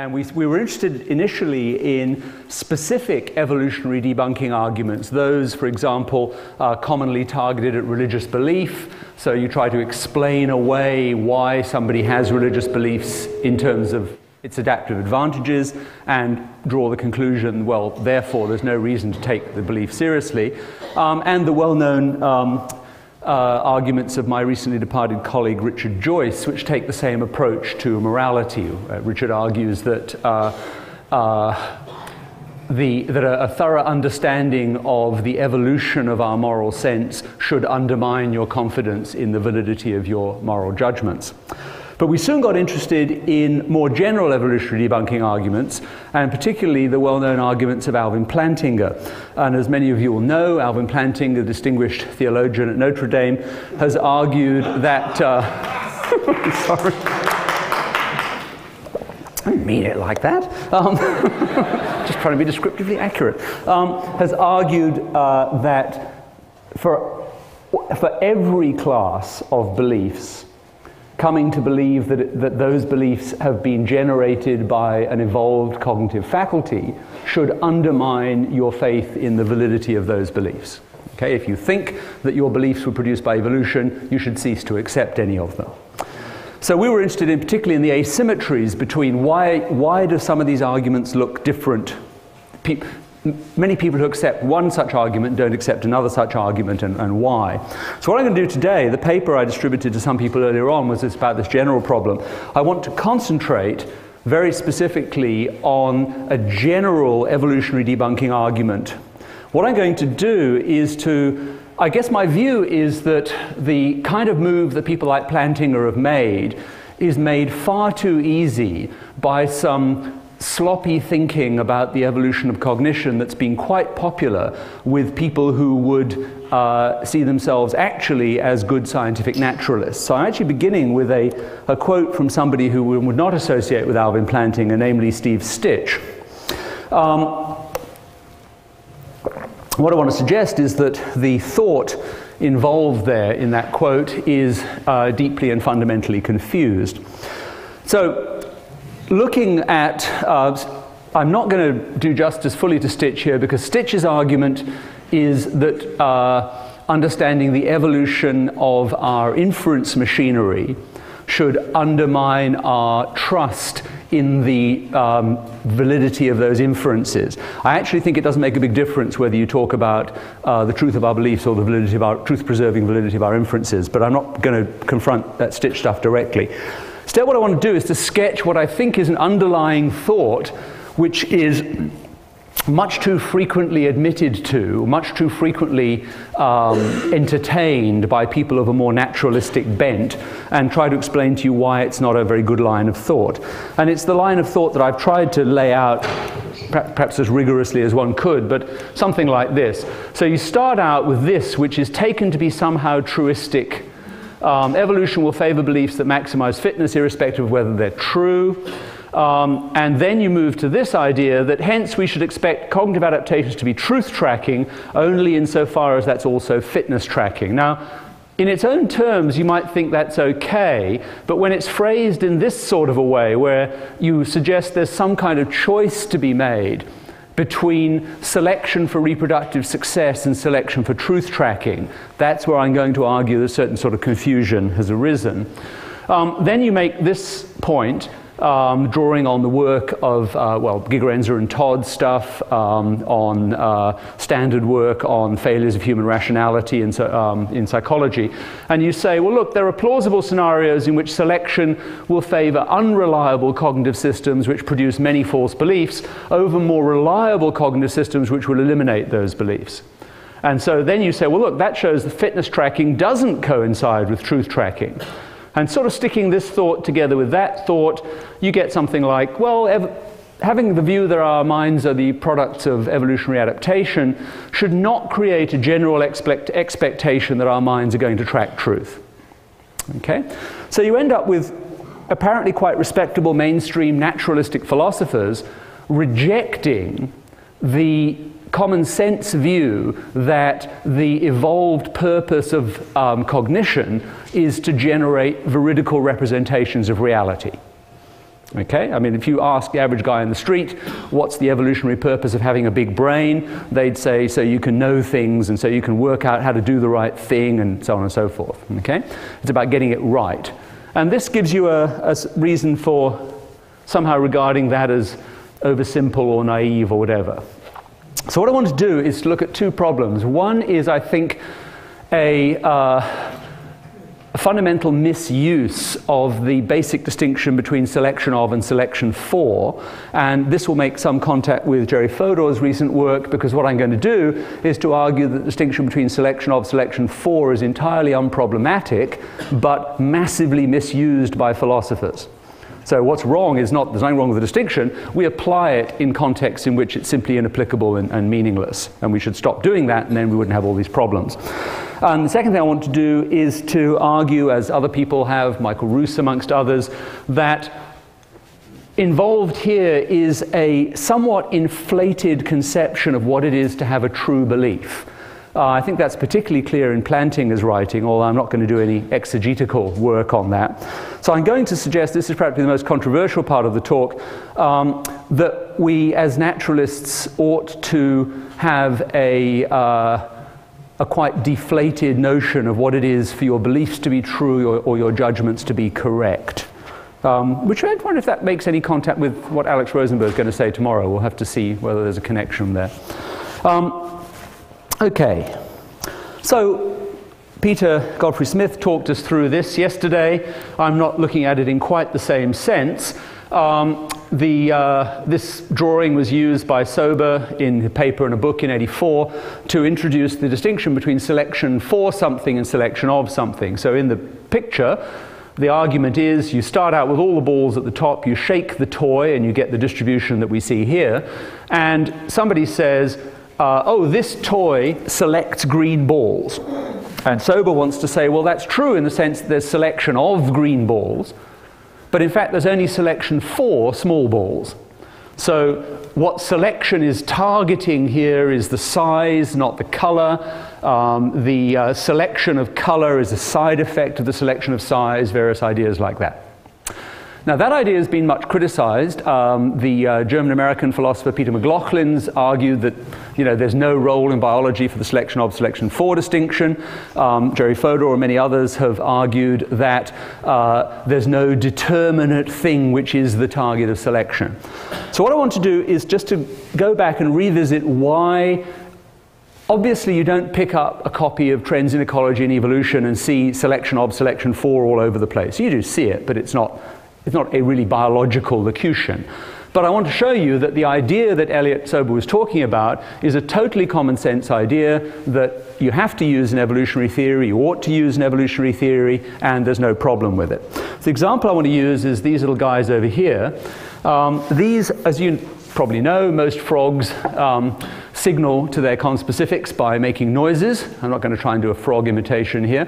And we were interested initially in specific evolutionary debunking arguments. Those, for example, are commonly targeted at religious belief. So you try to explain away why somebody has religious beliefs in terms of its adaptive advantages and draw the conclusion, well, therefore, there's no reason to take the belief seriously. And the well-known arguments of my recently departed colleague Richard Joyce, which take the same approach to morality. Richard argues that a thorough understanding of the evolution of our moral sense should undermine your confidence in the validity of your moral judgments. But we soon got interested in more general evolutionary debunking arguments, and particularly the well-known arguments of Alvin Plantinga. And as many of you will know, Alvin Plantinga, a distinguished theologian at Notre Dame, has argued that... sorry. I didn't mean it like that. Just trying to be descriptively accurate. Has argued that for every class of beliefs, coming to believe that those beliefs have been generated by an evolved cognitive faculty should undermine your faith in the validity of those beliefs. Okay? If you think that your beliefs were produced by evolution, you should cease to accept any of them. So we were interested in particularly in the asymmetries between why do some of these arguments look different. Many people who accept one such argument don't accept another such argument, and why. So what I'm going to do today, the paper I distributed to some people earlier on was about this general problem. I want to concentrate very specifically on a general evolutionary debunking argument. What I'm going to do is I guess my view is that the kind of move that people like Plantinga have made is made far too easy by some sloppy thinking about the evolution of cognition that's been quite popular with people who would see themselves actually as good scientific naturalists. So I'm actually beginning with a quote from somebody who would not associate with Alvin Plantinga, namely Steve Stitch. What I want to suggest is that the thought involved there in that quote is deeply and fundamentally confused. So, looking at, I'm not going to do justice fully to Stitch here because Stitch's argument is that understanding the evolution of our inference machinery should undermine our trust in the validity of those inferences. I actually think it doesn't make a big difference whether you talk about the truth of our beliefs or the validity of our truth-preserving validity of our inferences, but I'm not going to confront that Stitch stuff directly. Instead, what I want to do is to sketch what I think is an underlying thought, which is much too frequently admitted to, much too frequently entertained by people of a more naturalistic bent, and try to explain to you why it's not a very good line of thought. And it's the line of thought that I've tried to lay out perhaps as rigorously as one could, but something like this. So you start out with this, which is taken to be somehow truistic. Evolution will favor beliefs that maximize fitness irrespective of whether they're true. And then you move to this idea that hence we should expect cognitive adaptations to be truth tracking only insofar as that's also fitness tracking. Now, in its own terms, you might think that's okay, but when it's phrased in this sort of a way where you suggest there's some kind of choice to be made between selection for reproductive success and selection for truth tracking, that's where I'm going to argue that a certain sort of confusion has arisen. Then you make this point, drawing on the work of, Gigerenzer and Todd's stuff, on standard work on failures of human rationality in psychology. And you say, well, look, there are plausible scenarios in which selection will favor unreliable cognitive systems which produce many false beliefs over more reliable cognitive systems which will eliminate those beliefs. And so then you say, well, look, that shows the fitness tracking doesn't coincide with truth tracking. And sort of sticking this thought together with that thought, you get something like, well, having the view that our minds are the products of evolutionary adaptation should not create a general expectation that our minds are going to track truth. Okay? So you end up with apparently quite respectable mainstream naturalistic philosophers rejecting the common sense view that the evolved purpose of cognition is to generate veridical representations of reality. Okay? I mean, if you ask the average guy in the street, what's the evolutionary purpose of having a big brain? They'd say, so you can know things, and so you can work out how to do the right thing, and so on and so forth. Okay? It's about getting it right. And this gives you a reason for somehow regarding that as oversimple or naive or whatever. So what I want to do is to look at two problems. One is, I think, a fundamental misuse of the basic distinction between selection of and selection for, and this will make some contact with Jerry Fodor's recent work, because what I'm going to do is to argue that the distinction between selection of, selection for is entirely unproblematic, but massively misused by philosophers. So what's wrong is not, there's nothing wrong with the distinction, we apply it in contexts in which it's simply inapplicable and meaningless, and we should stop doing that, and then we wouldn't have all these problems. And the second thing I want to do is to argue, as other people have, Michael Roos amongst others, that involved here is a somewhat inflated conception of what it is to have a true belief. I think that's particularly clear in Plantinger's writing, although I'm not going to do any exegetical work on that. So I'm going to suggest, this is probably the most controversial part of the talk, that we as naturalists ought to have a quite deflated notion of what it is for your beliefs to be true or your judgments to be correct. Which I wonder if that makes any contact with what Alex Rosenberg is going to say tomorrow. We'll have to see whether there's a connection there. Okay, so Peter Godfrey-Smith talked us through this yesterday. I'm not looking at it in quite the same sense. This drawing was used by Sober in a paper and a book in '84 to introduce the distinction between selection for something and selection of something. So in the picture, the argument is you start out with all the balls at the top, you shake the toy, and you get the distribution that we see here. And somebody says, oh, this toy selects green balls. And Sober wants to say, well, that's true in the sense that there's selection of green balls, but in fact there's only selection for small balls. So what selection is targeting here is the size, not the color. The selection of color is a side effect of the selection of size, various ideas like that. Now that idea has been much criticized. The German-American philosopher Peter McLaughlin's argued that there's no role in biology for the selection of, selection for distinction. Jerry Fodor and many others have argued that there's no determinate thing which is the target of selection. So what I want to do is just to go back and revisit why. Obviously, you don't pick up a copy of Trends in Ecology and Evolution and see selection of, selection for all over the place. You do see it, but it's not a really biological locution. But I want to show you that the idea that Elliot Sober was talking about is a totally common sense idea that you have to use in evolutionary theory, you ought to use in evolutionary theory, and there's no problem with it. The example I want to use is these little guys over here. These, as you probably know, most frogs signal to their conspecifics by making noises. I'm not going to try and do a frog imitation here.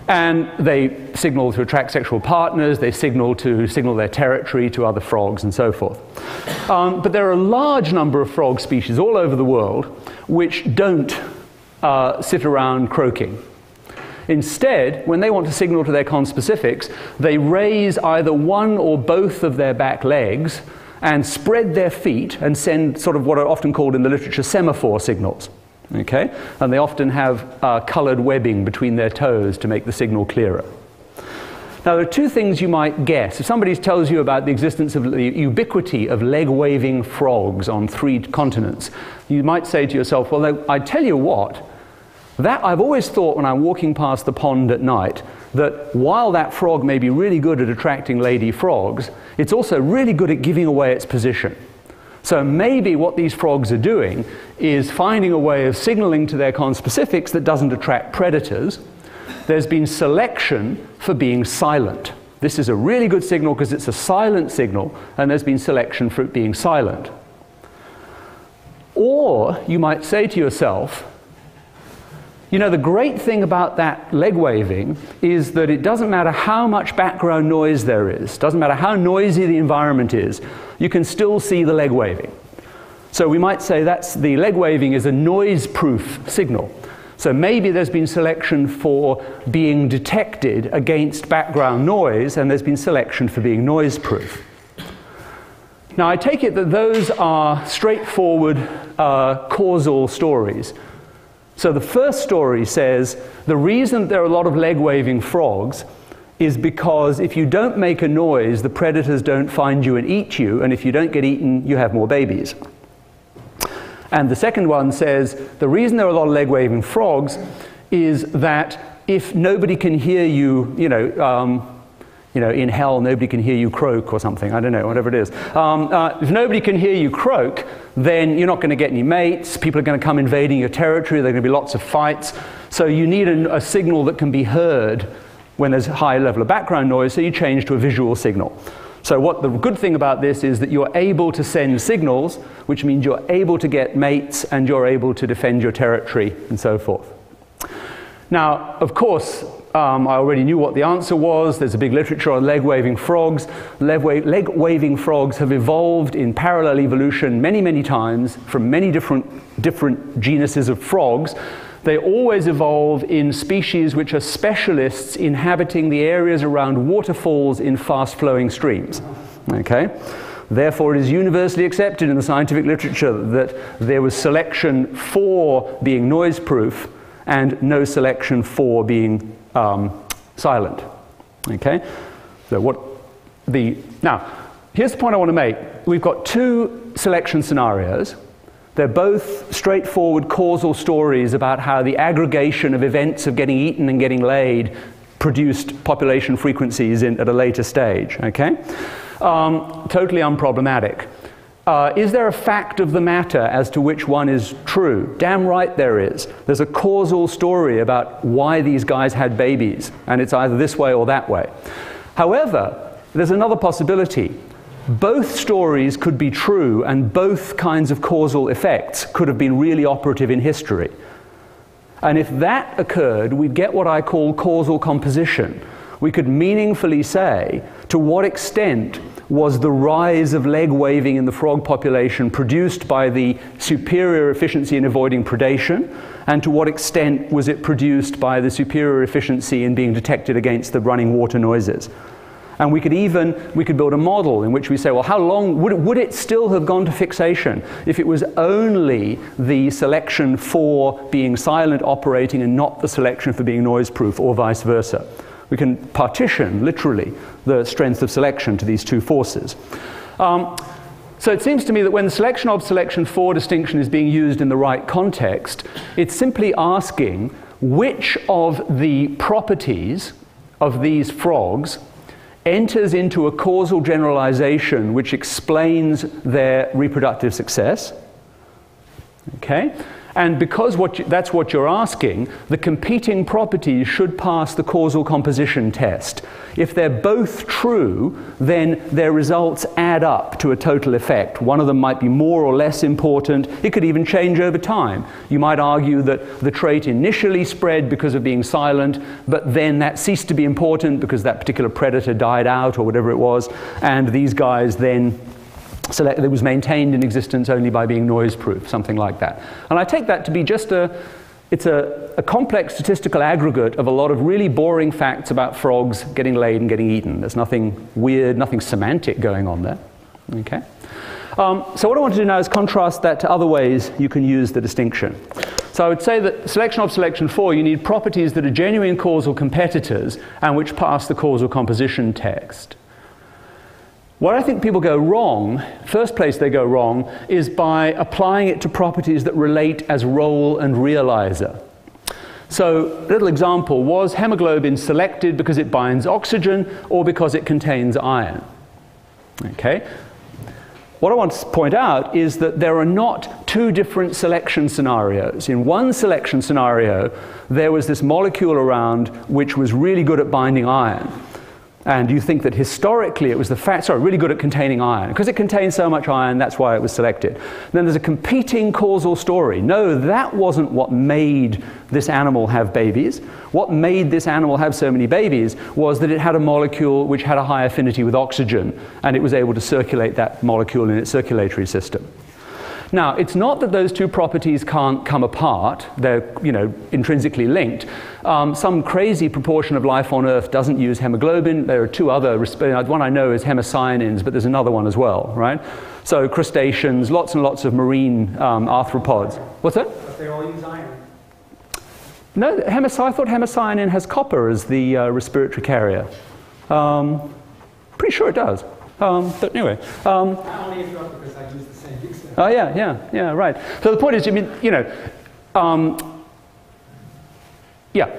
And they signal to attract sexual partners, they signal their territory to other frogs and so forth. But there are a large number of frog species all over the world which don't sit around croaking. Instead, when they want to signal to their conspecifics, they raise either one or both of their back legs and spread their feet and send sort of what are often called in the literature semaphore signals. Okay? And they often have colored webbing between their toes to make the signal clearer. Now, there are two things you might guess. If somebody tells you about the existence of the ubiquity of leg-waving frogs on 3 continents, you might say to yourself, well, I tell you what, that I've always thought when I'm walking past the pond at night, that while that frog may be really good at attracting lady frogs, it's also really good at giving away its position. So maybe what these frogs are doing is finding a way of signaling to their conspecifics that doesn't attract predators. There's been selection for being silent. This is a really good signal because it's a silent signal, and there's been selection for it being silent. Or you might say to yourself, the great thing about that leg waving is that it doesn't matter how much background noise there is, doesn't matter how noisy the environment is, you can still see the leg waving. So we might say the leg waving is a noise-proof signal. So maybe there's been selection for being detected against background noise, and there's been selection for being noise-proof. Now, I take it that those are straightforward causal stories. So the first story says the reason there are a lot of leg-waving frogs is because if you don't make a noise, the predators don't find you and eat you, and if you don't get eaten, you have more babies. And the second one says the reason there are a lot of leg-waving frogs is that if nobody can hear you, in hell, nobody can hear you croak or something. I don't know, whatever it is. If nobody can hear you croak, then you're not going to get any mates. People are going to come invading your territory. There are going to be lots of fights. So you need a signal that can be heard when there's a high level of background noise, so you change to a visual signal. So what the good thing about this is that you're able to send signals, which means you're able to get mates and you're able to defend your territory and so forth. Now, of course, I already knew what the answer was. There's a big literature on leg-waving frogs. Leg-waving frogs have evolved in parallel evolution many, many times from many different genuses of frogs. They always evolve in species which are specialists inhabiting the areas around waterfalls in fast-flowing streams. Okay? Therefore, it is universally accepted in the scientific literature that there was selection for being noise-proof and no selection for being silent. Okay? So now, here's the point I want to make. We've got two selection scenarios. They're both straightforward causal stories about how the aggregation of events of getting eaten and getting laid produced population frequencies at a later stage. Okay? Totally unproblematic. Is there a fact of the matter as to which one is true? Damn right there is. There's a causal story about why these guys had babies, and it's either this way or that way. However, there's another possibility. Both stories could be true, and both kinds of causal effects could have been really operative in history. And if that occurred, we'd get what I call causal composition. We could meaningfully say to what extent was the rise of leg waving in the frog population produced by the superior efficiency in avoiding predation, and to what extent was it produced by the superior efficiency in being detected against the running water noises. And we could build a model in which we say, well, how long would it still have gone to fixation if it was only the selection for being silent operating and not the selection for being noise-proof, or vice versa? We can partition, literally, the strength of selection to these two forces. So it seems to me that when the selection of selection for distinction is being used in the right context, it's simply asking which of the properties of these frogs enters into a causal generalization which explains their reproductive success. Okay? And because that's what you're asking, the competing properties should pass the causal composition test. If they're both true, then their results add up to a total effect. One of them might be more or less important. It could even change over time. You might argue that the trait initially spread because of being silent, but then that ceased to be important because that particular predator died out or whatever it was, and these guys then it was maintained in existence only by being noise-proof, something like that. And I take that to be just it's a complex statistical aggregate of a lot of really boring facts about frogs getting laid and getting eaten. There's nothing weird, nothing semantic going on there. Okay? So what I want to do now is contrast that to other ways you can use the distinction. So I would say that selection of selection for, you need properties that are genuine causal competitors and which pass the causal composition test. Where I think people go wrong, first place they go wrong, is by applying it to properties that relate as role and realizer. So, little example, was hemoglobin selected because it binds oxygen or because it contains iron? Okay? What I want to point out is that there are not two different selection scenarios. In one selection scenario, there was this molecule around which was really good at binding iron. And you think that historically it was really good at containing iron. Because it contains so much iron, that's why it was selected. Then there's a competing causal story. No, that wasn't what made this animal have babies. What made this animal have so many babies was that it had a molecule which had a high affinity with oxygen, and it was able to circulate that molecule in its circulatory system. Now, it's not that those two properties can't come apart. They're, intrinsically linked. Some crazy proportion of life on Earth doesn't use hemoglobin. There are two other, one I know is hemocyanins, but there's another one as well, right? So crustaceans, lots and lots of marine arthropods. What's that? But they all use iron. No, I thought hemocyanin has copper as the respiratory carrier. Pretty sure it does. But anyway. I only interrupt because I use the same example. Oh, yeah, right. So the point is, yeah,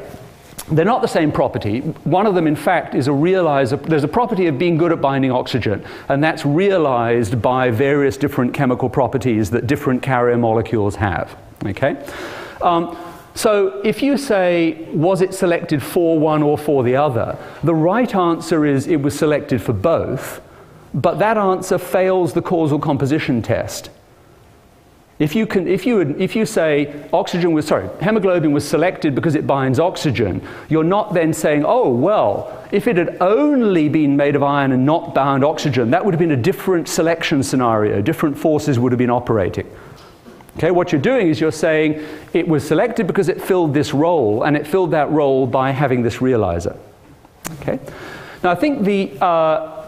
they're not the same property. One of them, in fact, is there's a property of being good at binding oxygen, and that's realized by various different chemical properties that different carrier molecules have, okay? So if you say, was it selected for one or for the other, the right answer is it was selected for both, but that answer fails the causal composition test. If you say hemoglobin was selected because it binds oxygen, you're not then saying, oh, well, if it had only been made of iron and not bound oxygen, that would have been a different selection scenario. Different forces would have been operating. Okay, what you're doing is you're saying it was selected because it filled this role, and it filled that role by having this realizer. Okay? Now, I think the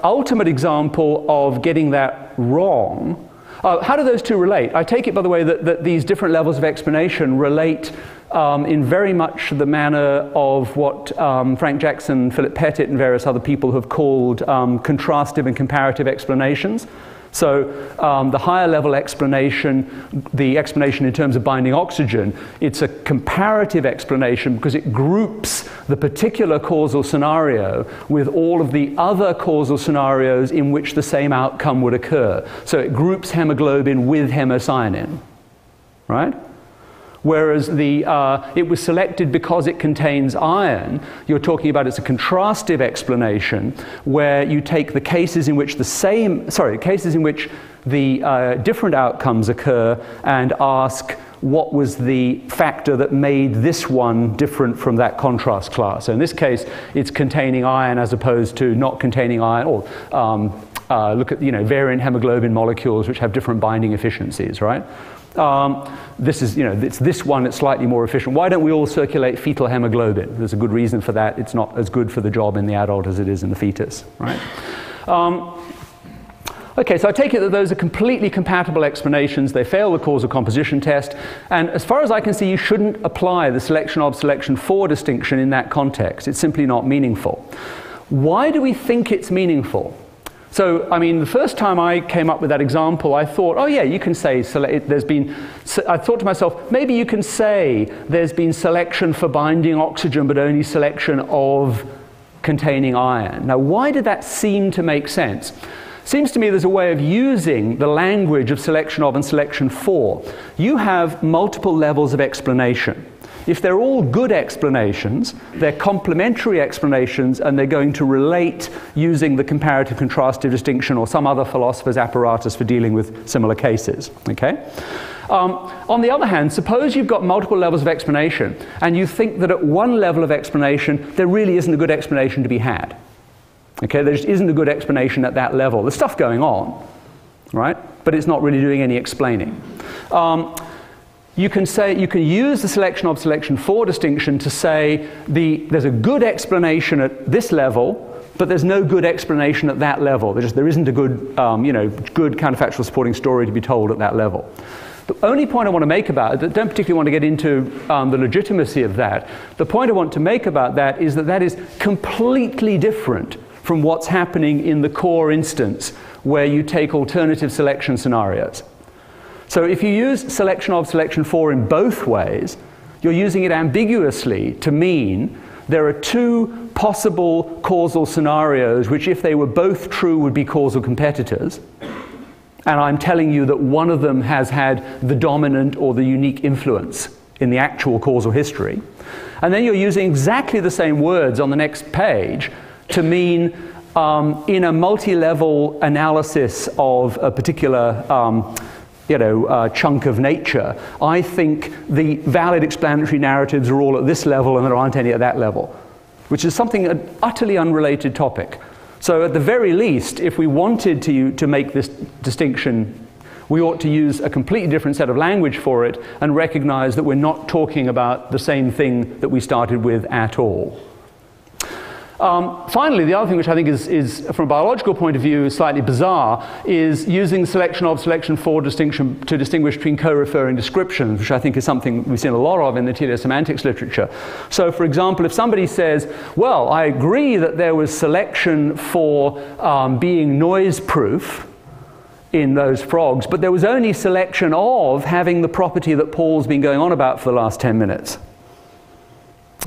ultimate example of getting that wrong, how do those two relate? I take it, by the way, that these different levels of explanation relate in very much the manner of what Frank Jackson, Philip Pettit, and various other people have called contrastive and comparative explanations. So the higher level explanation, the explanation in terms of binding oxygen, it's a comparative explanation because it groups the particular causal scenario with all of the other causal scenarios in which the same outcome would occur. So it groups hemoglobin with hemocyanin, right? Whereas it was selected because it contains iron. You're talking about it's a contrastive explanation where you take the cases in which the different outcomes occur and ask what was the factor that made this one different from that contrast class. So in this case, it's containing iron as opposed to not containing iron, or look at variant hemoglobin molecules which have different binding efficiencies, right? It's this one that's slightly more efficient. Why don't we all circulate fetal hemoglobin? There's a good reason for that. It's not as good for the job in the adult as it is in the fetus, right? Okay, so I take it that those are completely compatible explanations. They fail the causal composition test. And as far as I can see, you shouldn't apply the selection of, selection for distinction in that context. It's simply not meaningful. Why do we think it's meaningful? So, the first time I came up with that example, I thought, oh yeah, you can say, I thought to myself, maybe you can say there's been selection for binding oxygen, but only selection of containing iron. Now, why did that seem to make sense? Seems to me there's a way of using the language of selection of and selection for. You have multiple levels of explanation. If they're all good explanations, they're complementary explanations, and they're going to relate using the comparative contrastive distinction or some other philosopher's apparatus for dealing with similar cases. Okay? On the other hand, suppose you've got multiple levels of explanation, and you think that at one level of explanation, there really isn't a good explanation to be had. Okay? There just isn't a good explanation at that level. There's stuff going on, right? But it's not really doing any explaining. You can use the selection of, selection for distinction to say there's a good explanation at this level, but there's no good explanation at that level. There isn't a good, good counterfactual supporting story to be told at that level. The only point I want to make about it, I don't particularly want to get into the legitimacy of that. The point I want to make about that is that is completely different from what's happening in the core instance where you take alternative selection scenarios. So if you use selection of, selection for in both ways, you're using it ambiguously to mean there are two possible causal scenarios which, if they were both true, would be causal competitors. And I'm telling you that one of them has had the dominant or the unique influence in the actual causal history. And then you're using exactly the same words on the next page to mean in a multi-level analysis of a particular chunk of nature, I think the valid explanatory narratives are all at this level and there aren't any at that level, which is an utterly unrelated topic. So at the very least, if we wanted to make this distinction, we ought to use a completely different set of language for it and recognize that we're not talking about the same thing that we started with at all. Finally, the other thing which I think is, from a biological point of view, slightly bizarre, is using selection of, selection for distinction to distinguish between co-referring descriptions, which I think is something we've seen a lot of in the telesemantics literature. So, for example, if somebody says, well, I agree that there was selection for being noise-proof in those frogs, but there was only selection of having the property that Paul's been going on about for the last 10 minutes.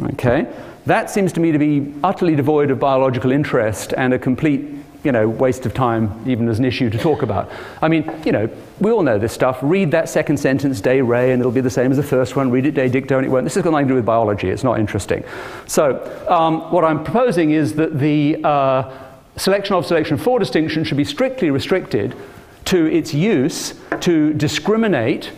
Okay? That seems to me to be utterly devoid of biological interest and a complete, waste of time, even as an issue to talk about. I mean, we all know this stuff. Read that second sentence, de re, and it'll be the same as the first one. Read it de dicto, and it won't. This has got nothing to do with biology. It's not interesting. So what I'm proposing is that the selection of, selection for distinction should be strictly restricted to its use to discriminate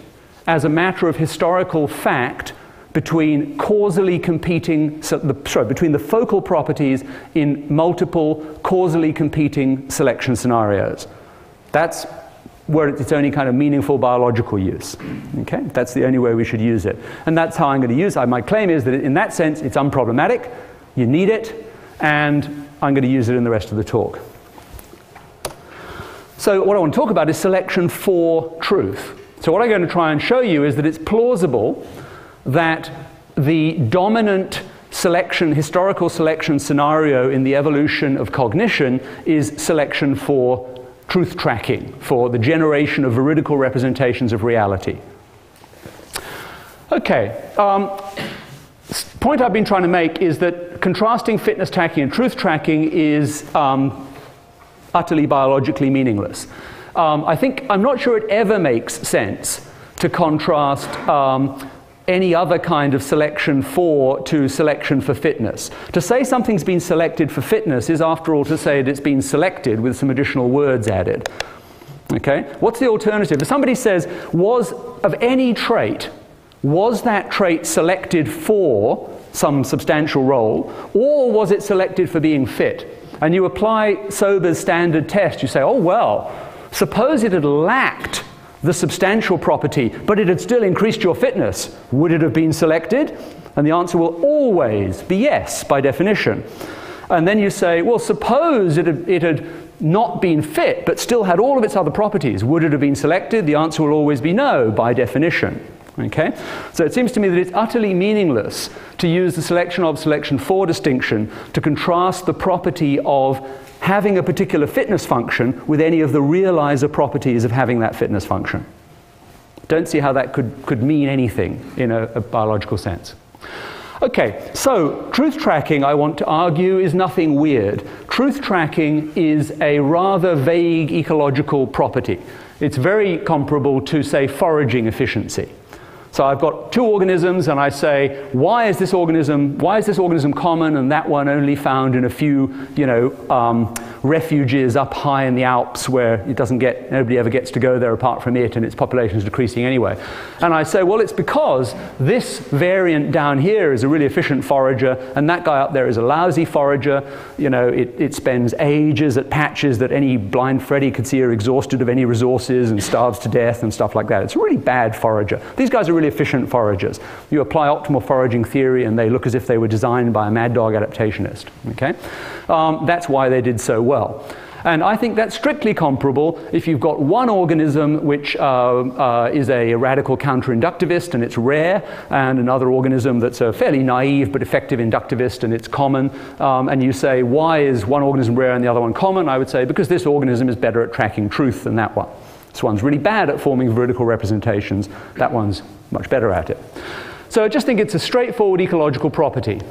as a matter of historical fact between causally competing, between the focal properties in multiple causally competing selection scenarios. That's where it's only kind of meaningful biological use. Okay? That's the only way we should use it. And that's how I'm going to use it. My claim is that in that sense, it's unproblematic, you need it, and I'm going to use it in the rest of the talk. So what I want to talk about is selection for truth. So what I'm going to try and show you is that it's plausible that the dominant selection, historical selection scenario in the evolution of cognition is selection for truth tracking, for the generation of veridical representations of reality. Okay, point I've been trying to make is that contrasting fitness tracking and truth tracking is utterly biologically meaningless. I'm not sure it ever makes sense to contrast any other kind of selection for to selection for fitness. To say something's been selected for fitness is, after all, to say that it's been selected with some additional words added. Okay? What's the alternative? If somebody says, was of any trait, was that trait selected for some substantial role, or was it selected for being fit? And you apply Sober's standard test. You say, oh, well, suppose it had lacked the substantial property, but it had still increased your fitness. Would it have been selected? And the answer will always be yes, by definition. And then you say, well, suppose it had not been fit, but still had all of its other properties. Would it have been selected? The answer will always be no, by definition. Okay? So it seems to me that it's utterly meaningless to use the selection of, selection for distinction to contrast the property of having a particular fitness function with any of the realizer properties of having that fitness function. Don't see how that could mean anything in a biological sense. Okay, so truth tracking, I want to argue, is nothing weird. Truth tracking is a rather vague ecological property. It's very comparable to, say, foraging efficiency. So I've got two organisms, and I say, why is this organism common and that one only found in a few, refuges up high in the Alps where nobody ever gets to go there apart from it, and its population is decreasing anyway. And I say, well, it's because this variant down here is a really efficient forager, and that guy up there is a lousy forager. It spends ages at patches that any blind Freddy could see are exhausted of any resources and starves to death and stuff like that. It's a really bad forager. These guys are really efficient foragers. You apply optimal foraging theory and they look as if they were designed by a mad dog adaptationist. Okay? That's why they did so well. And I think that's strictly comparable if you've got one organism which is a radical counter-inductivist and it's rare, and another organism that's a fairly naive but effective inductivist and it's common, and you say, why is one organism rare and the other one common? I would say, because this organism is better at tracking truth than that one. This one's really bad at forming veridical representations. That one's much better at it. So I just think it's a straightforward ecological property.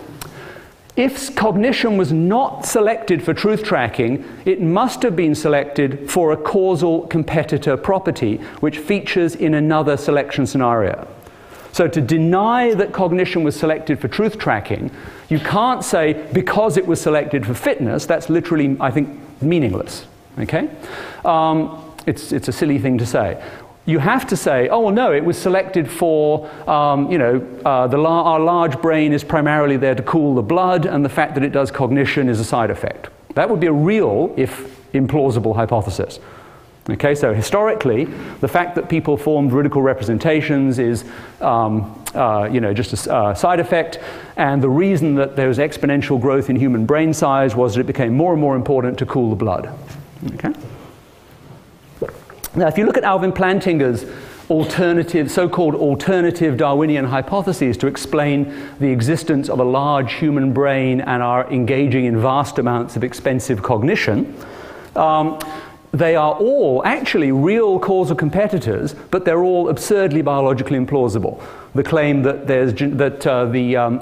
If cognition was not selected for truth tracking, it must have been selected for a causal competitor property, which features in another selection scenario. So to deny that cognition was selected for truth tracking, you can't say because it was selected for fitness. That's literally, I think, meaningless. Okay? It's a silly thing to say. You have to say, oh, well, no, it was selected for, our large brain is primarily there to cool the blood, and the fact that it does cognition is a side effect. That would be a real, if implausible, hypothesis. Okay, so historically, the fact that people formed veridical representations is just a side effect, and the reason that there was exponential growth in human brain size was that it became more and more important to cool the blood. Okay? Now, if you look at Alvin Plantinga's so-called alternative Darwinian hypotheses to explain the existence of a large human brain and our engaging in vast amounts of expensive cognition, they are all actually real causal competitors, but they're all absurdly biologically implausible. The claim that the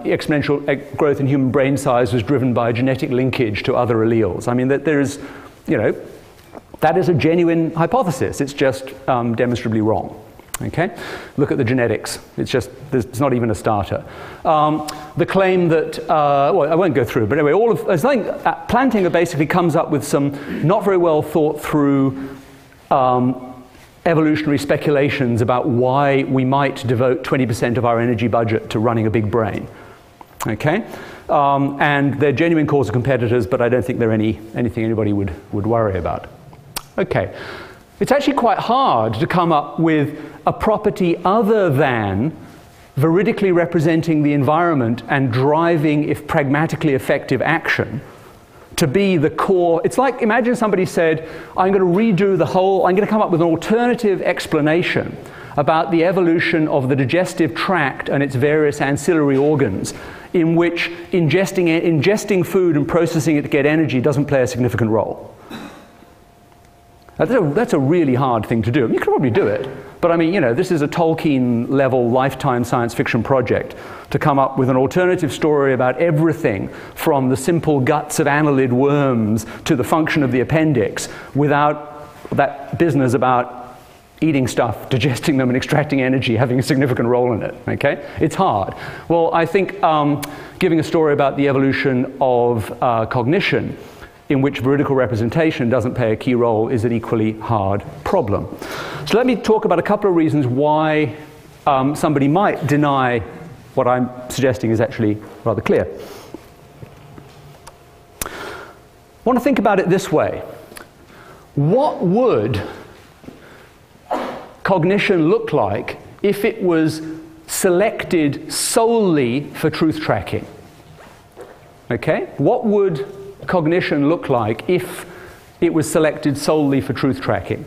exponential growth in human brain size was driven by genetic linkage to other alleles. I mean, that there is, that is a genuine hypothesis. It's just demonstrably wrong. Okay? Look at the genetics. It's not even a starter. The claim that, well, I won't go through, but anyway, Plantinga basically comes up with some not very well thought through evolutionary speculations about why we might devote 20% of our energy budget to running a big brain. Okay? And they're genuine causal competitors, but I don't think they're anything anybody would worry about. Okay. It's actually quite hard to come up with a property other than veridically representing the environment and driving, if pragmatically effective, action to be the core. It's like, imagine somebody said, I'm going to come up with an alternative explanation about the evolution of the digestive tract and its various ancillary organs, in which ingesting food and processing it to get energy doesn't play a significant role. That's a really hard thing to do. You could probably do it, but I mean, this is a Tolkien-level lifetime science fiction project to come up with an alternative story about everything from the simple guts of annelid worms to the function of the appendix without that business about eating stuff, digesting them, and extracting energy having a significant role in it. Okay? It's hard. Well, I think giving a story about the evolution of cognition in which veridical representation doesn't play a key role is an equally hard problem. So let me talk about a couple of reasons why somebody might deny what I'm suggesting is actually rather clear. I want to think about it this way. What would cognition look like if it was selected solely for truth tracking? Okay? What would cognition look like if it was selected solely for truth tracking?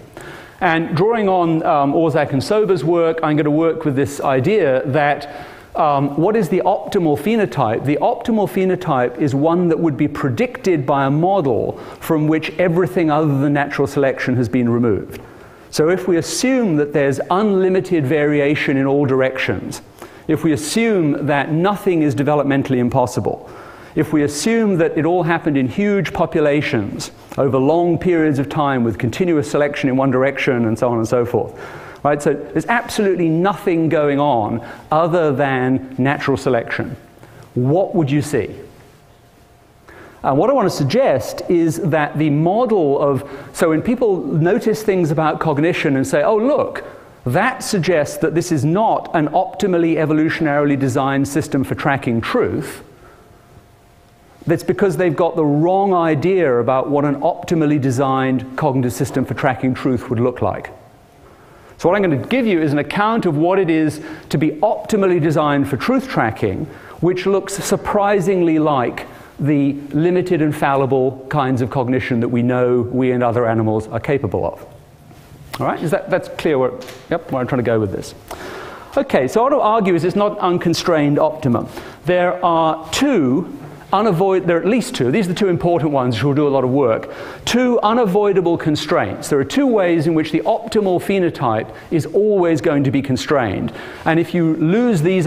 And drawing on Orszag and Sober's work, I'm going to work with this idea that what is the optimal phenotype? The optimal phenotype is one that would be predicted by a model from which everything other than natural selection has been removed. So if we assume that there's unlimited variation in all directions, if we assume that nothing is developmentally impossible, if we assume that it all happened in huge populations over long periods of time with continuous selection in one direction and so on and so forth, right? So there's absolutely nothing going on other than natural selection. What would you see? And what I want to suggest is that the model of, so when people notice things about cognition and say, oh look, that suggests that this is not an optimally evolutionarily designed system for tracking truth, that's because they've got the wrong idea about what an optimally designed cognitive system for tracking truth would look like. So what I'm going to give you is an account of what it is to be optimally designed for truth tracking, which looks surprisingly like the limited and fallible kinds of cognition that we know we and other animals are capable of. All right? That's clear where I'm trying to go with this. Okay, so what I want to argue is it's not unconstrained optimum. There are there are at least two, these are the two important ones which will do a lot of work, two unavoidable constraints. There are two ways in which the optimal phenotype is always going to be constrained. And if you lose these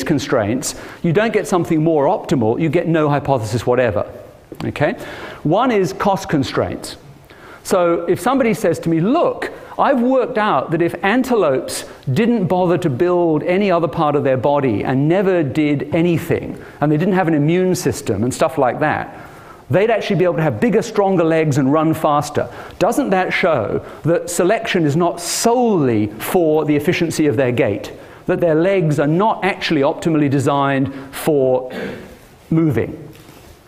constraints, you don't get something more optimal, you get no hypothesis whatever. Okay? One is cost constraints. So if somebody says to me, look, I've worked out that if antelopes didn't bother to build any other part of their body and never did anything, and they didn't have an immune system and stuff like that, they'd actually be able to have bigger, stronger legs and run faster. Doesn't that show that selection is not solely for the efficiency of their gait? That their legs are not actually optimally designed for moving?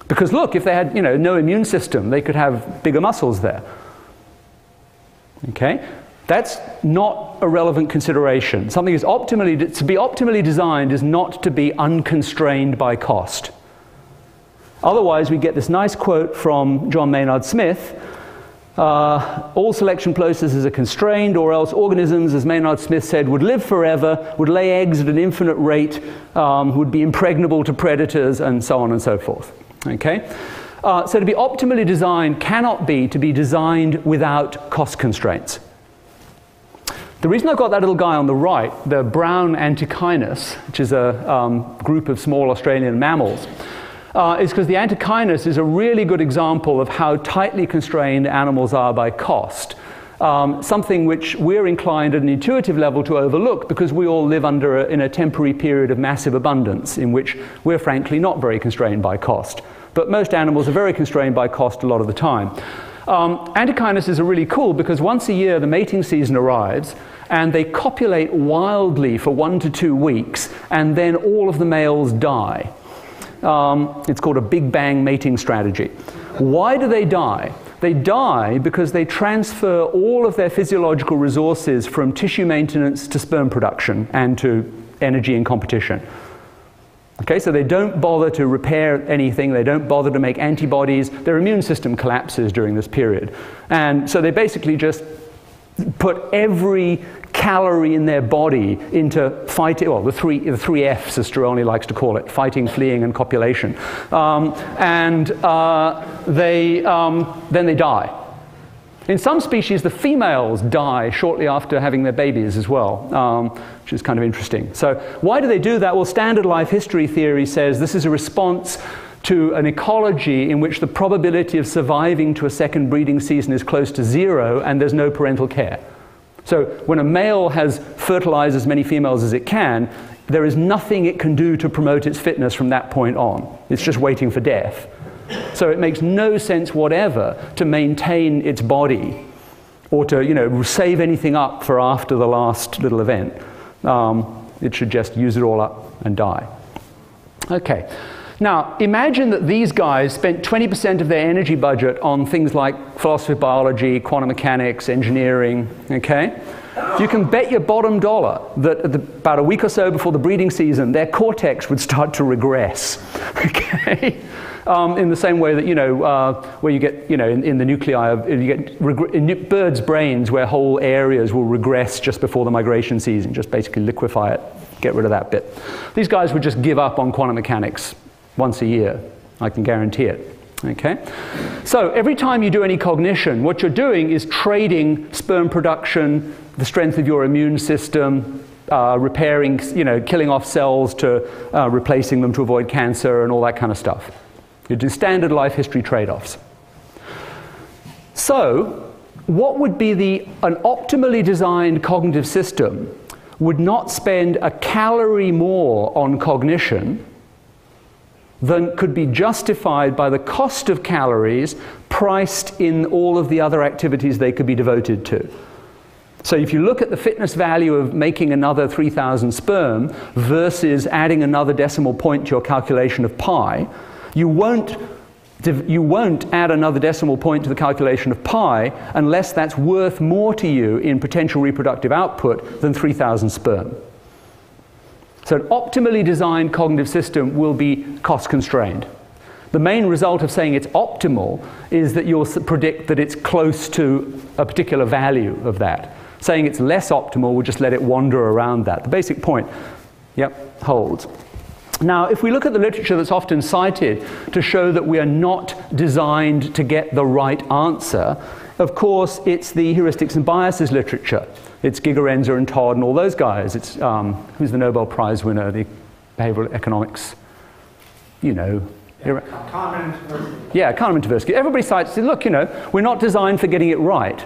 Because look, if they had no immune system, they could have bigger muscles there. Okay? That's not a relevant consideration. Something is to be optimally designed is not to be unconstrained by cost. Otherwise, we get this nice quote from John Maynard Smith, all selection processes are constrained, or else organisms, as Maynard Smith said, would live forever, would lay eggs at an infinite rate, would be impregnable to predators, and so on and so forth. Okay? So to be optimally designed cannot be to be designed without cost constraints. The reason I've got that little guy on the right, the brown antechinus, which is a group of small Australian mammals, is because the antechinus is a really good example of how tightly constrained animals are by cost. Something which we're inclined at an intuitive level to overlook because we all live in a temporary period of massive abundance in which we're frankly not very constrained by cost. But most animals are very constrained by cost a lot of the time. Antechinuses are really cool because once a year the mating season arrives and they copulate wildly for 1 to 2 weeks and then all of the males die. It's called a Big Bang mating strategy. Why do they die? They die because they transfer all of their physiological resources from tissue maintenance to sperm production and to energy and competition. Okay, so they don't bother to repair anything, they don't bother to make antibodies, their immune system collapses during this period. And so they basically just put every calorie in their body into fighting, well, the three F's, as Strelny likes to call it, fighting, fleeing, and copulation. Then they die. In some species, the females die shortly after having their babies as well, which is kind of interesting. So why do they do that? Well, standard life history theory says this is a response to an ecology in which the probability of surviving to a second breeding season is close to 0 and there's no parental care. So when a male has fertilized as many females as it can, there is nothing it can do to promote its fitness from that point on. It's just waiting for death. So it makes no sense whatever to maintain its body or to, you know, save anything up for after the last little event. It should just use it all up and die. Okay. Now, imagine that these guys spent 20% of their energy budget on things like philosophy of biology, quantum mechanics, engineering, okay? You can bet your bottom dollar that about a week or so before the breeding season, their cortex would start to regress, okay? In the same way that, you know, where you get, you know, in the nuclei, you get in birds' brains where whole areas will regress just before the migration season, just basically liquefy it, get rid of that bit. These guys would just give up on quantum mechanics once a year, I can guarantee it. Okay? So every time you do any cognition, what you're doing is trading sperm production, the strength of your immune system, repairing, you know, killing off cells to replacing them to avoid cancer and all that kind of stuff. You do standard life history trade-offs. So what would be an optimally designed cognitive system would not spend a calorie more on cognition than could be justified by the cost of calories priced in all of the other activities they could be devoted to. So if you look at the fitness value of making another 3,000 sperm versus adding another decimal point to your calculation of pi, you won't add another decimal point to the calculation of pi unless that's worth more to you in potential reproductive output than 3,000 sperm. So an optimally designed cognitive system will be cost constrained. The main result of saying it's optimal is that you'll predict that it's close to a particular value of that. Saying it's less optimal will just let it wander around that. The basic point, yep, holds. Now, if we look at the literature that's often cited to show that we are not designed to get the right answer, of course, it's the heuristics and biases literature. It's Gigerenzer and Todd and all those guys. It's, who's the Nobel Prize winner, the behavioral economics, you know. Kahneman and Tversky. Yeah, Kahneman and Tversky. Everybody cites, look, you know, we're not designed for getting it right.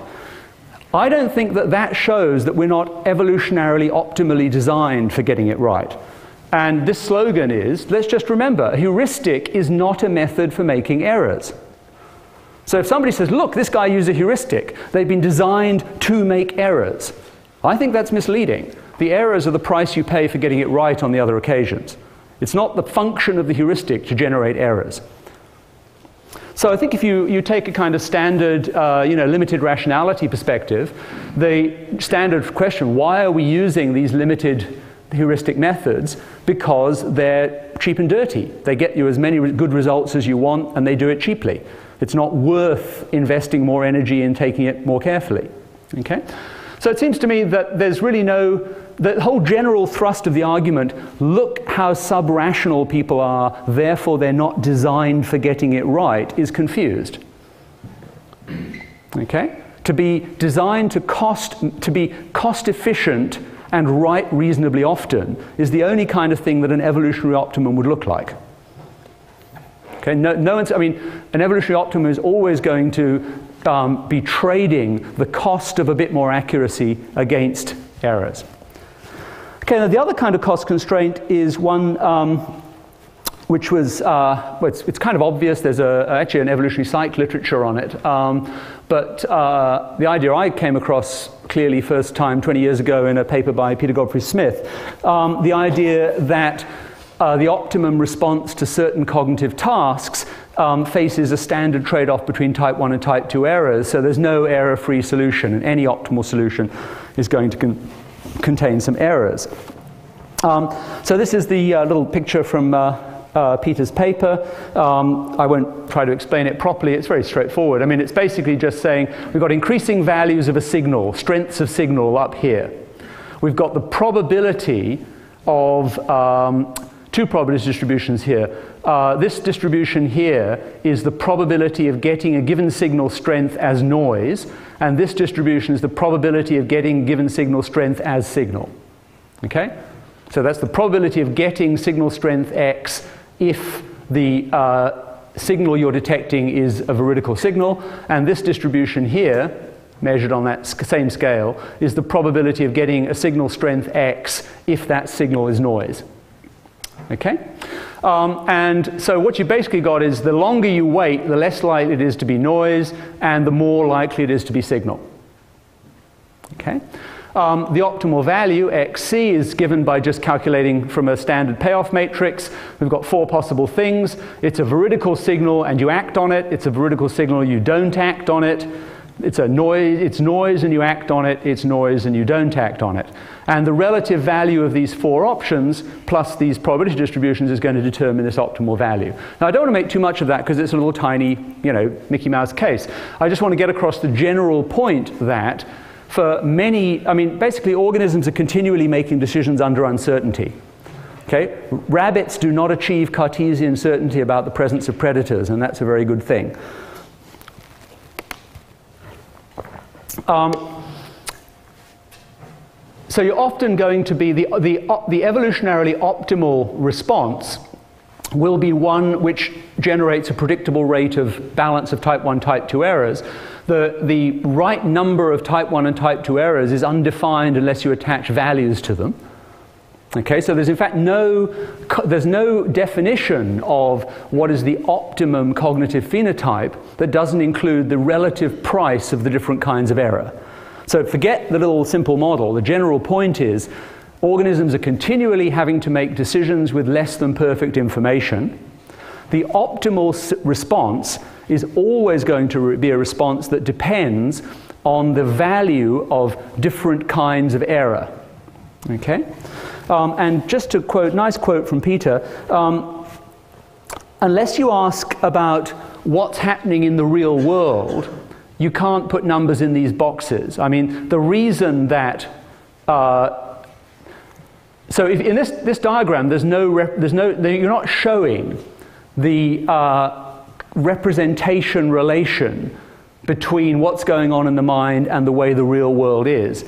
I don't think that that shows that we're not evolutionarily optimally designed for getting it right. And this slogan is, let's just remember, a heuristic is not a method for making errors. So if somebody says, look, this guy used a heuristic, they've been designed to make errors. I think that's misleading. The errors are the price you pay for getting it right on the other occasions. It's not the function of the heuristic to generate errors. So I think if you take a kind of standard, limited rationality perspective, the standard question, why are we using these limited heuristic methods? Because they're cheap and dirty. They get you as many good results as you want, and they do it cheaply. It's not worth investing more energy in taking it more carefully. Okay? So it seems to me that there's really the whole general thrust of the argument, look how sub-rational people are, therefore they're not designed for getting it right, is confused. Okay? To be designed to be cost efficient and right reasonably often is the only kind of thing that an evolutionary optimum would look like. Okay? An evolutionary optimum is always going to be trading the cost of a bit more accuracy against errors. Okay, now the other kind of cost constraint is one which was, it's kind of obvious. There's actually an evolutionary psych literature on it. But the idea I came across clearly first time 20 years ago in a paper by Peter Godfrey-Smith, the idea that the optimum response to certain cognitive tasks faces a standard trade-off between type 1 and type 2 errors. So there's no error-free solution, and any optimal solution is going to contain some errors. So this is the little picture from Peter's paper. I won't try to explain it properly. It's very straightforward. I mean, it's basically just saying we've got increasing values of a signal, strengths of signal up here. We've got the probability of two probability distributions here. This distribution here is the probability of getting a given signal strength as noise, and this distribution is the probability of getting given signal strength as signal. Okay? So that's the probability of getting signal strength x if the signal you're detecting is a veridical signal, and this distribution here, measured on that same scale, is the probability of getting a signal strength x if that signal is noise. Okay? And so what you basically got is the longer you wait, the less likely it is to be noise, and the more likely it is to be signal. Okay? The optimal value, xc, is given by just calculating from a standard payoff matrix. We've got four possible things. It's a veridical signal and you act on it. It's a veridical signal, you don't act on it. It's noise and you act on it. It's noise and you don't act on it. And the relative value of these four options plus these probability distributions is going to determine this optimal value. Now, I don't want to make too much of that because it's a little tiny, Mickey Mouse case. I just want to get across the general point that for many, basically organisms are continually making decisions under uncertainty. Okay? Rabbits do not achieve Cartesian certainty about the presence of predators, and that's a very good thing. So you're often going to be, the evolutionarily optimal response will be one which generates a predictable rate of balance of type 1, type 2 errors. The right number of type 1 and type 2 errors is undefined unless you attach values to them. Okay, so there's in fact there's no definition of what is the optimum cognitive phenotype that doesn't include the relative price of the different kinds of error. So forget the little simple model. The general point is organisms are continually having to make decisions with less than perfect information. The optimal response is always going to be a response that depends on the value of different kinds of error. Okay? And just to quote, nice quote from Peter, unless you ask about what's happening in the real world, you can't put numbers in these boxes. I mean, the reason that, so if in this diagram, you're not showing the representation relation between what's going on in the mind and the way the real world is.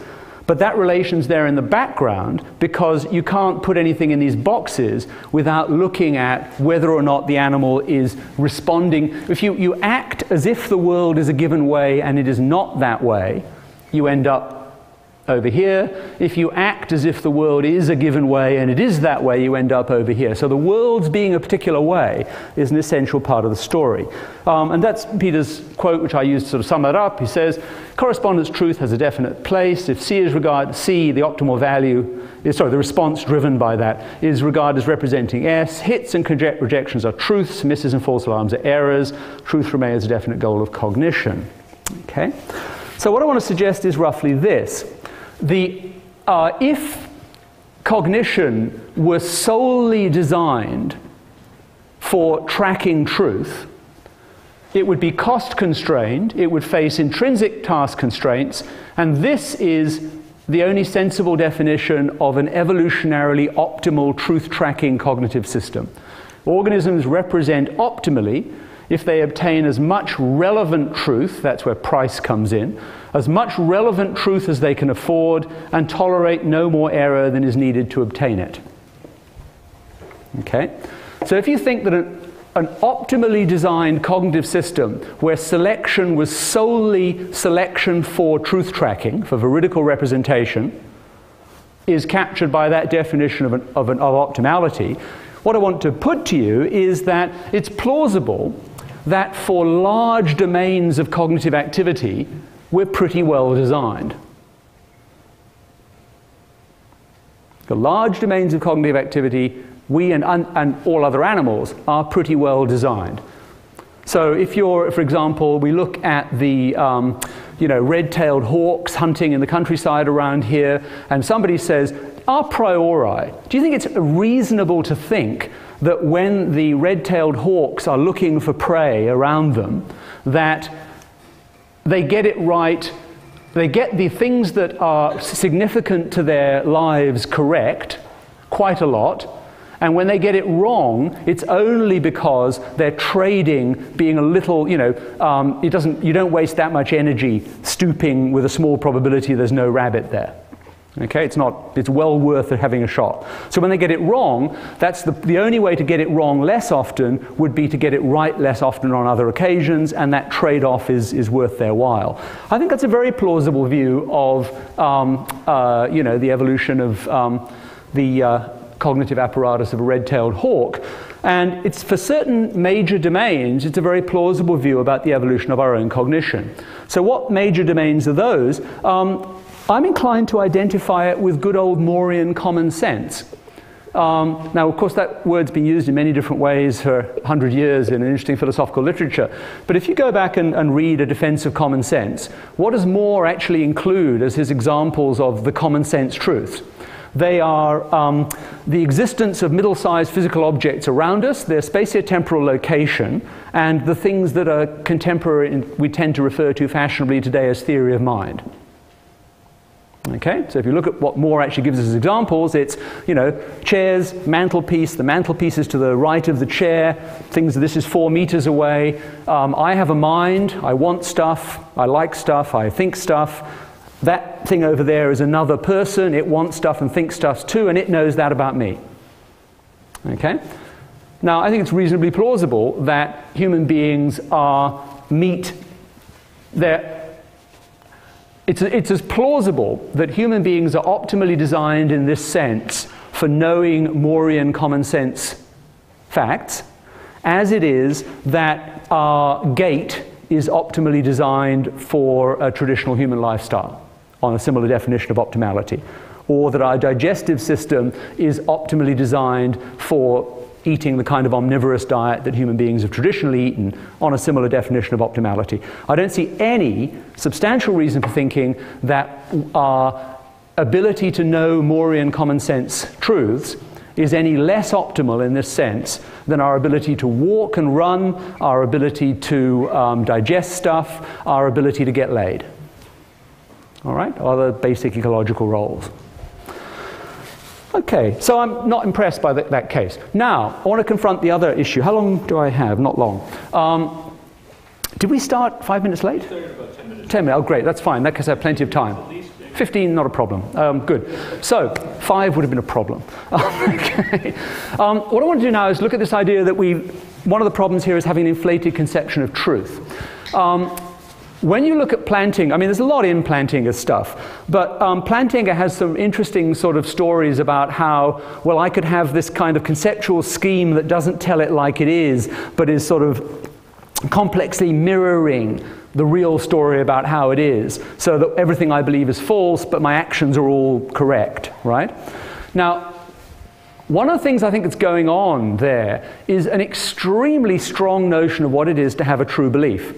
But that relation's there in the background because you can't put anything in these boxes without looking at whether or not the animal is responding. If you act as if the world is a given way and it is not that way, you end up over here. If you act as if the world is a given way and it is that way, you end up over here. So the world's being a particular way is an essential part of the story. And that's Peter's quote, which I used to sort of sum that up. He says, correspondence truth has a definite place. If C, the optimal value, the response driven by that is regarded as representing S. Hits and rejections are truths. Misses and false alarms are errors. Truth remains a definite goal of cognition. Okay? So what I want to suggest is roughly this. If cognition were solely designed for tracking truth, it would be cost constrained, it would face intrinsic task constraints, and this is the only sensible definition of an evolutionarily optimal truth tracking cognitive system. Organisms represent optimally if they obtain as much relevant truth, that's where price comes in, as much relevant truth as they can afford and tolerate no more error than is needed to obtain it. Okay? So if you think that an optimally designed cognitive system where selection was solely selection for truth tracking, for veridical representation, is captured by that definition of optimality, what I want to put to you is that it's plausible that for large domains of cognitive activity, we're pretty well designed. The large domains of cognitive activity, we and all other animals are pretty well designed. So if you're, for example, we look at the red-tailed hawks hunting in the countryside around here, and somebody says, a priori, do you think it's reasonable to think that when the red-tailed hawks are looking for prey around them, that they get it right, they get the things that are significant to their lives correct quite a lot, and when they get it wrong, it's only because they're trading being a little, you don't waste that much energy stooping with a small probability there's no rabbit there. Okay, it's well worth having a shot. So when they get it wrong, that's the only way to get it wrong less often would be to get it right less often on other occasions, and that trade-off is worth their while. I think that's a very plausible view of the evolution of the cognitive apparatus of a red-tailed hawk. And it's for certain major domains, it's a very plausible view about the evolution of our own cognition. So what major domains are those? I'm inclined to identify it with good old Morean common sense. Now, of course, that word's been used in many different ways for 100 years in interesting philosophical literature. But if you go back and read A Defense of Common Sense, what does More actually include as his examples of the common sense truths? They are the existence of middle-sized physical objects around us, their spatiotemporal location, and the things that are contemporary, we tend to refer to fashionably today as theory of mind. Okay, so if you look at what More actually gives us as examples, it's, chairs, mantelpiece, the mantelpiece is to the right of the chair, this is 4 meters away, I have a mind, I want stuff, I like stuff, I think stuff, that thing over there is another person, it wants stuff and thinks stuff too, and it knows that about me. Okay? Now, I think it's reasonably plausible that human beings it's as plausible that human beings are optimally designed in this sense for knowing Morean common sense facts, as it is that our gait is optimally designed for a traditional human lifestyle, on a similar definition of optimality, or that our digestive system is optimally designed for eating the kind of omnivorous diet that human beings have traditionally eaten, on a similar definition of optimality. I don't see any substantial reason for thinking that our ability to know Morean common sense truths is any less optimal in this sense than our ability to walk and run, our ability to digest stuff, our ability to get laid. All right, other basic ecological roles. Okay, so I'm not impressed by that case. Now, I want to confront the other issue. How long do I have? Not long. Did we start 5 minutes late? About 10 minutes. 10 minutes, oh great, that's fine. That gives I have plenty of time. 15, not a problem. Good. So, 5 would have been a problem. Okay. What I want to do now is look at this idea that one of the problems here is having an inflated conception of truth. when you look at Plantinga, I mean, there's a lot in Plantinga's stuff, but Plantinga has some interesting sort of stories about how, well, I could have this kind of conceptual scheme that doesn't tell it like it is, but is sort of complexly mirroring the real story about how it is, so that everything I believe is false, but my actions are all correct, right? Now, one of the things I think that's going on there is an extremely strong notion of what it is to have a true belief.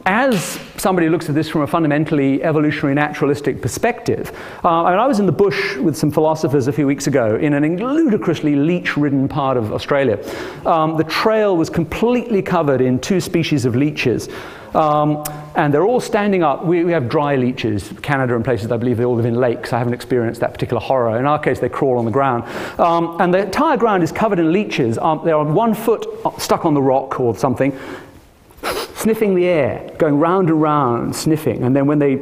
As somebody who looks at this from a fundamentally evolutionary naturalistic perspective, I was in the bush with some philosophers a few weeks ago in an ludicrously leech-ridden part of Australia. The trail was completely covered in 2 species of leeches. And they're all standing up. We have dry leeches. Canada and places, I believe, they all live in lakes. I haven't experienced that particular horror. In our case, they crawl on the ground. And the entire ground is covered in leeches. They're on 1 foot stuck on the rock or something, sniffing the air, going round and round, sniffing. And then when they,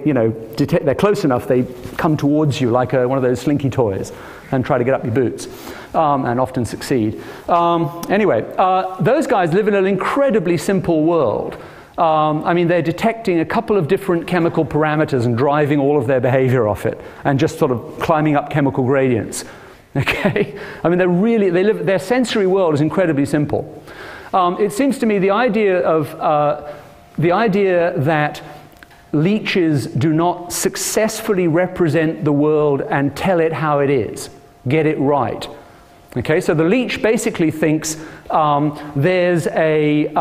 detect they're close enough, they come towards you like one of those slinky toys and try to get up your boots, and often succeed. Anyway, those guys live in an incredibly simple world. I mean, they're detecting a couple of different chemical parameters and driving all of their behavior off it, and just sort of climbing up chemical gradients. Okay? I mean, their sensory world is incredibly simple. It seems to me the idea that leeches do not successfully represent the world and tell it how it is, get it right. Okay, so the leech basically thinks there's a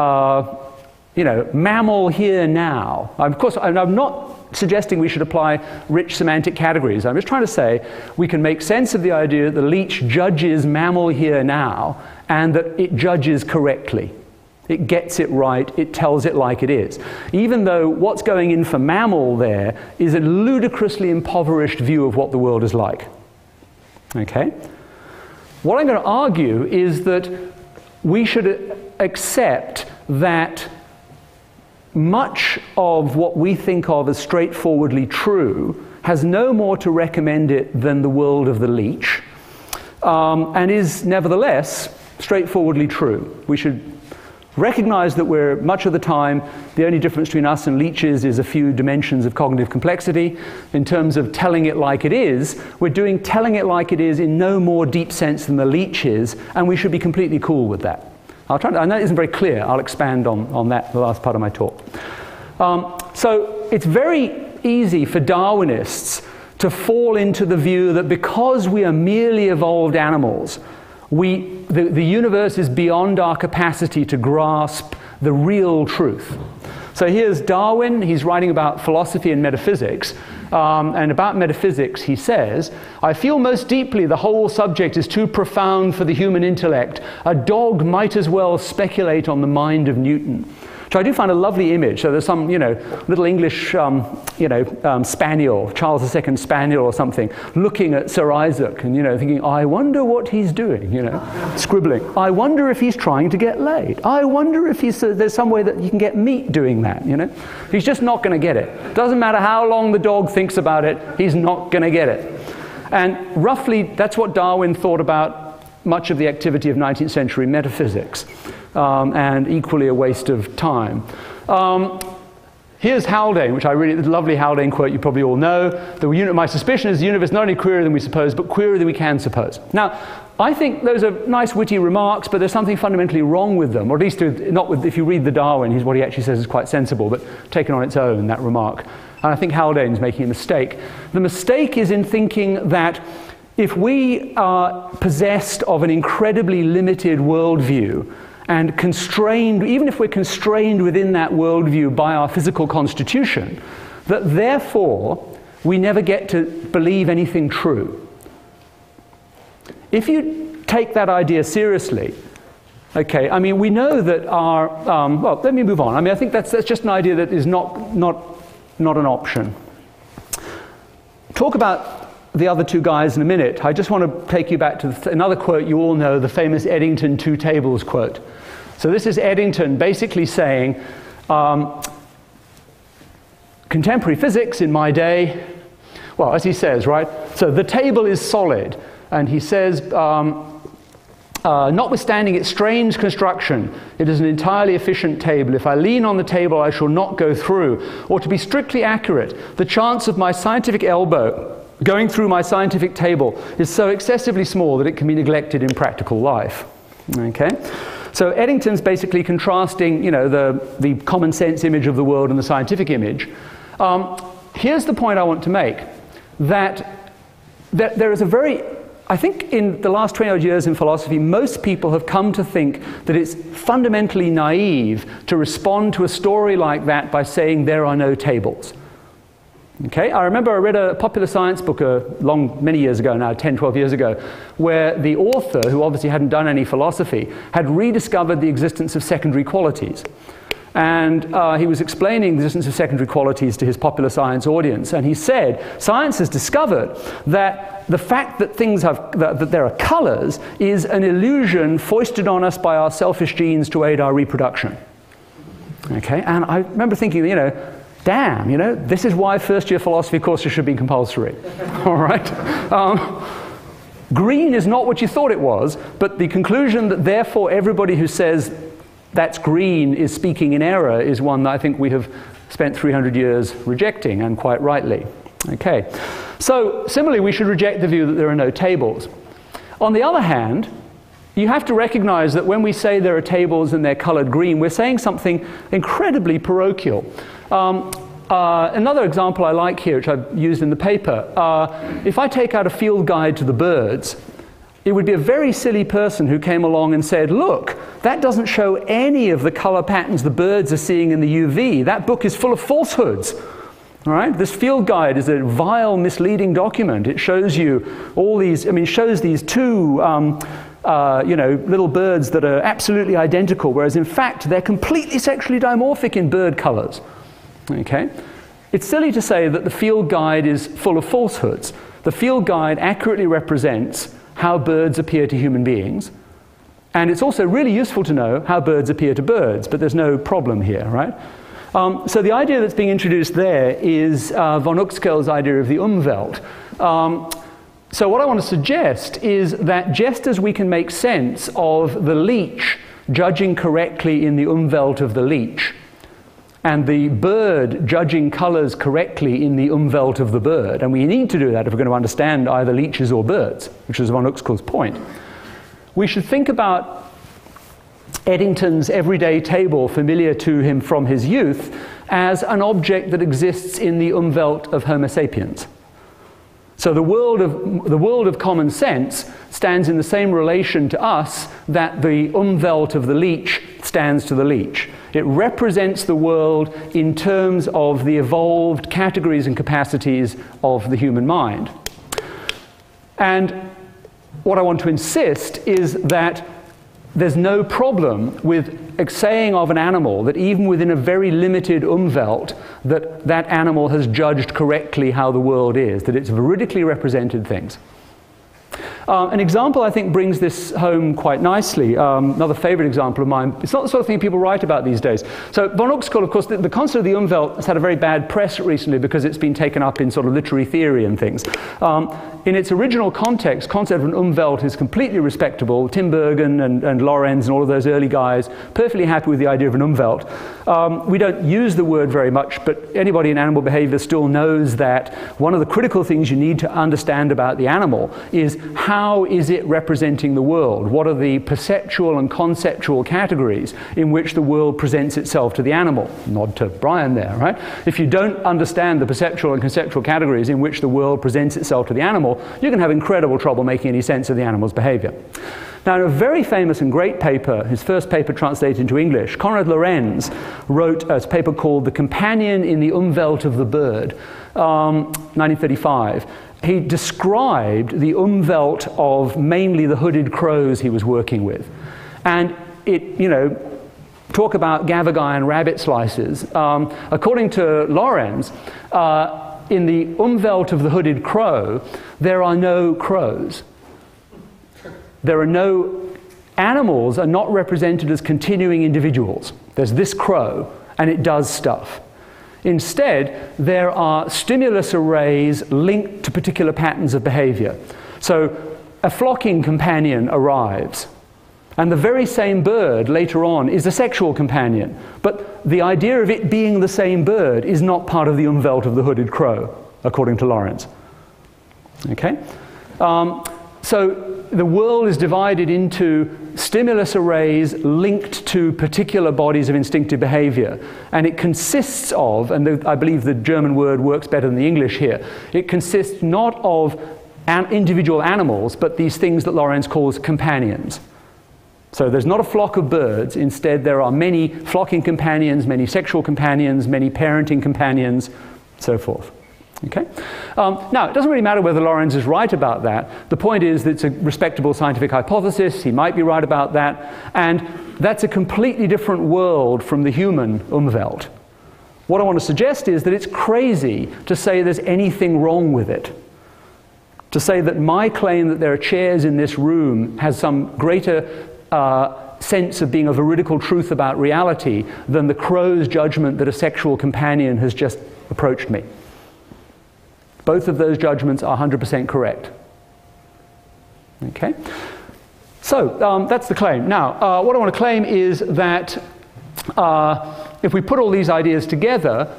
mammal here now. Of course, I'm not suggesting we should apply rich semantic categories. I'm just trying to say we can make sense of the idea that the leech judges mammal here now, and that it judges correctly. It gets it right, it tells it like it is. Even though what's going in for mammal there is a ludicrously impoverished view of what the world is like. Okay? What I'm going to argue is that we should accept that much of what we think of as straightforwardly true has no more to recommend it than the world of the leech, and is nevertheless straightforwardly true. We should recognize that we're, much of the time, the only difference between us and leeches is a few dimensions of cognitive complexity. In terms of telling it like it is, we're doing telling it like it is in no more deep sense than the leech is, and we should be completely cool with that. I know it isn't very clear. I'll expand on that the last part of my talk. So it's very easy for Darwinists to fall into the view that because we are merely evolved animals, the universe is beyond our capacity to grasp the real truth. So here's Darwin. He's writing about philosophy and metaphysics. And about metaphysics, he says, "I feel most deeply the whole subject is too profound for the human intellect. A dog might as well speculate on the mind of Newton." Which I do find a lovely image. So there's some, little English, spaniel, Charles II spaniel or something, looking at Sir Isaac and, thinking, I wonder what he's doing, scribbling. I wonder if he's trying to get laid. I wonder if there's some way that he can get meat doing that, He's just not going to get it. Doesn't matter how long the dog thinks about it, he's not going to get it. And roughly, that's what Darwin thought about much of the activity of 19th century metaphysics. And equally a waste of time. Here's Haldane, which the lovely Haldane quote you probably all know. My suspicion is the universe is not only queerer than we suppose, but queerer than we can suppose. Now, I think those are nice witty remarks, but there's something fundamentally wrong with them, or at least if you read the Darwin, what he actually says is quite sensible, but taken on its own, that remark. And I think Haldane's making a mistake. The mistake is in thinking that if we are possessed of an incredibly limited worldview, and constrained, even if we're constrained within that worldview by our physical constitution, that therefore we never get to believe anything true. If you take that idea seriously, okay, I mean, we know that our, well, let me move on. I mean, I think that's just an idea that is not an option. Talk about the other two guys in a minute. I just want to take you back to another quote you all know, the famous Eddington 2 tables quote. So this is Eddington basically saying, contemporary physics in my day, well, as he says, right? So the table is solid. And he says, Notwithstanding its strange construction, it is an entirely efficient table. If I lean on the table, I shall not go through. Or to be strictly accurate, the chance of my scientific elbow going through my scientific table is so excessively small that it can be neglected in practical life. Okay? So Eddington's basically contrasting, you know, the common sense image of the world and the scientific image. Here's the point I want to make, that there is a very, I think in the last 20 odd years in philosophy, most people have come to think that it's fundamentally naive to respond to a story like that by saying there are no tables. Okay? I remember I read a popular science book many years ago now, 10, 12 years ago, where the author, who obviously hadn't done any philosophy, had rediscovered the existence of secondary qualities. And he was explaining the existence of secondary qualities to his popular science audience. And he said, science has discovered that the fact that that there are colors is an illusion foisted on us by our selfish genes to aid our reproduction. Okay? And I remember thinking, you know, damn, you know, this is why first-year philosophy courses should be compulsory. All right? Green is not what you thought it was, but the conclusion that therefore everybody who says that's green is speaking in error is one that I think we have spent 300 years rejecting, and quite rightly. Okay. So similarly, we should reject the view that there are no tables. On the other hand, you have to recognize that when we say there are tables and they're colored green, we're saying something incredibly parochial. Another example I like here, which I've used in the paper, if I take out a field guide to the birds, it would be a very silly person who came along and said, look, that doesn't show any of the color patterns the birds are seeing in the UV. That book is full of falsehoods. All right? This field guide is a vile, misleading document. It shows you all these, I mean, it shows these two you know, little birds that are absolutely identical, whereas in fact they're completely sexually dimorphic in bird colors. Okay? It's silly to say that the field guide is full of falsehoods. The field guide accurately represents how birds appear to human beings, and it's also really useful to know how birds appear to birds, but there's no problem here, right? So the idea that's being introduced there is von Uexküll's idea of the Umwelt. So what I want to suggest is that just as we can make sense of the leech judging correctly in the Umwelt of the leech, and the bird judging colors correctly in the Umwelt of the bird, and we need to do that if we're going to understand either leeches or birds, which is von Uexküll's point, we should think about Eddington's everyday table, familiar to him from his youth, as an object that exists in the Umwelt of Homo sapiens. So the world of common sense stands in the same relation to us that the Umwelt of the leech stands to the leech. It represents the world in terms of the evolved categories and capacities of the human mind. And what I want to insist is that there's no problem with saying of an animal that even within a very limited Umwelt, that animal has judged correctly how the world is, that it's veridically represented things. An example, I think, brings this home quite nicely. Another favorite example of mine. It's not the sort of thing people write about these days. So von Uexküll, of course, the concept of the Umwelt has had a very bad press recently because it's been taken up in sort of literary theory and things. In its original context, concept of an Umwelt is completely respectable. Tinbergen and Lorenz and all of those early guys, perfectly happy with the idea of an Umwelt. We don't use the word very much, but anybody in animal behavior still knows that one of the critical things you need to understand about the animal is how is it representing the world? What are the perceptual and conceptual categories in which the world presents itself to the animal? Nod to Brian there, right? If you don't understand the perceptual and conceptual categories in which the world presents itself to the animal, you're going to have incredible trouble making any sense of the animal's behavior. Now, in a very famous and great paper, his first paper translated into English, Konrad Lorenz wrote a paper called The Companion in the Umwelt of the Bird, 1935. He described the Umwelt of mainly the hooded crows he was working with. And it, you know, talk about gavagai and rabbit slices. According to Lorenz, in the Umwelt of the hooded crow, there are no crows. There are no animals are not represented as continuing individuals. There's this crow, and it does stuff. Instead, there are stimulus arrays linked to particular patterns of behavior. So a flocking companion arrives, And the very same bird later on is a sexual companion. But the idea of it being the same bird is not part of the Unbelt of the hooded crow, according to Lawrence. Okay? So the world is divided into stimulus arrays linked to particular bodies of instinctive behavior. And it consists of, and I believe the German word works better than the English here, it consists not of individual animals, but these things that Lawrence calls companions. So there's not a flock of birds. Instead, there are many flocking companions, many sexual companions, many parenting companions, so forth. Okay? Now, it doesn't really matter whether Lawrence is right about that. The point is that it's a respectable scientific hypothesis. He might be right about that. And that's a completely different world from the human Umwelt. What I want to suggest is that it's crazy to say there's anything wrong with it. To say that my claim that there are chairs in this room has some greater sense of being a veridical truth about reality than the crow's judgment that a sexual companion has just approached me. Both of those judgments are 100% correct. Okay? So that's the claim. Now, what I want to claim is that if we put all these ideas together,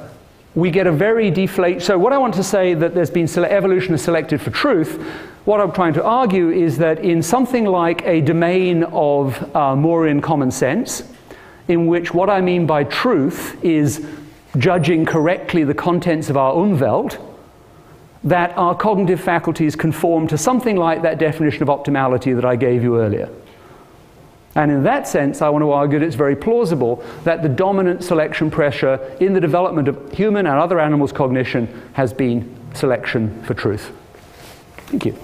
we get a very deflate. So what I want to say that there's been evolution is selected for truth. What I'm trying to argue is that in something like a domain of Morean common sense, in which what I mean by truth is judging correctly the contents of our Umwelt, that our cognitive faculties conform to something like that definition of optimality that I gave you earlier. And in that sense, I want to argue that it's very plausible that the dominant selection pressure in the development of human and other animals' cognition has been selection for truth. Thank you.